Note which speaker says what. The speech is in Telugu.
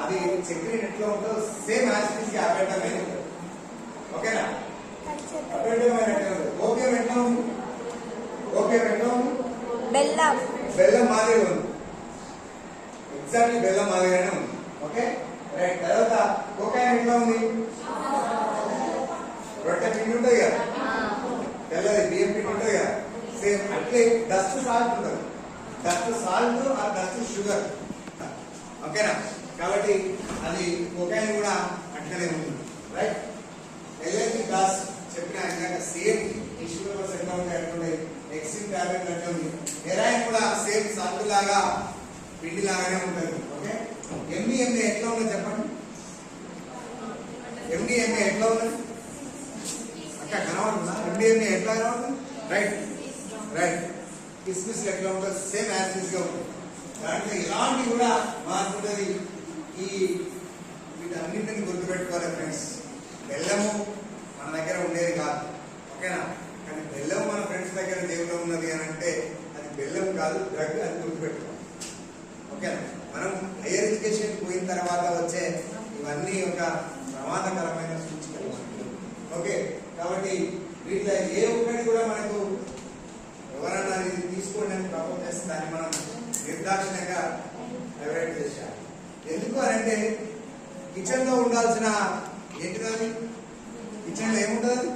Speaker 1: అది చక్కెర ఎట్లా ఉంటుందో సేమ్ యాసిడ్స్ కి అపెండమ్ అనేది ఉంటుంది. ఓకేనా? అపెండమ్ ఎట్లా ఉంటుంది? ఓపియం ఎట్లా ఉంది? ఓపియం ఎట్లా ఉంది?
Speaker 2: బెల్లం
Speaker 1: మాదిరిగా ఉంది. ఎగ్జాక్ట్లీ బెల్లం మాదిరిగానే ఉంది. Okay right. తర్వాత కోకాయిన్ ఎట్లా ఉంది? రొట్టె పిండి ఉంటుంది కదా, తెల్లది బియ్యం పిండి ఉంటుంది కదా, సేమ్ అట్లే డస్ట్ సాల్ట్ ఉంటుంది. డస్ట్ సాల్ట్ ఆ డస్ట్ షుగర్. ఓకేనా? కాబట్టి అది కోకాయిన్ కూడా అట్లనే ఉంటుంది. రైట్. ఎల్ఎస్డి గ్లాస్ చెప్పిన ఇందాక సేమ్ టిష్యూ పేపర్స్ ఎట్లా ఉంటాయి అట్లుంటాయి. ఎక్సిన్ టాబ్లెట్ అట్లా ఉంది. హెరాయిన్ కూడా సేమ్ సాల్ట్ లాగా పిండి లాగానే ఉంటుంది. ఓకే. ఎండిఎంఏ ఎట్లా ఉన్నది చెప్పండి? ఎండిఎంఏ ఎట్లా ఉన్నది? అక్క కనబడుతుందా? ఎండిఎంఏ ఎట్లా కనబడుతుంది? Right right. కిస్మిస్ ఎట్లా ఉంటుంది? సేమ్ యాసిడ్స్ గా ఉంటుంది. దాంట్లో ఇలాంటి కూడా మార్పు ఉంటుంది. ఈ వీటన్నింటిని గుర్తుపెట్టుకోవాలి ఫ్రెండ్స్. బెల్లము మన దగ్గర ఉండేది కాదు. ఓకేనా? కానీ బెల్లం మన ఫ్రెండ్స్ దగ్గర దేవులో ఉన్నది అని అంటే అది బెల్లం కాదు, డ్రగ్. అది గుర్తుపెట్టుకోవాలి. ఓకేనా? మనం హైయర్ ఎడ్యుకేషన్ పోయిన తర్వాత వచ్చే ఇవన్నీ ఒక ప్రమాదకరమైన సూచికలు. ఓకే. కాబట్టి వీటిలో ఏ ఒక్కటి కూడా మనకు ఎవరన్నా ఇది తీసుకోండి అని ప్రపోజ్ చేస్తే దాన్ని మనం నిర్దాక్షిణ్యంగా అవాయిడ్ చేశారు. ఎందుకు అని అంటే కిచెన్ లో ఉండాల్సిన ఏంటిది? కిచెన్ లో ఏముంటుంది?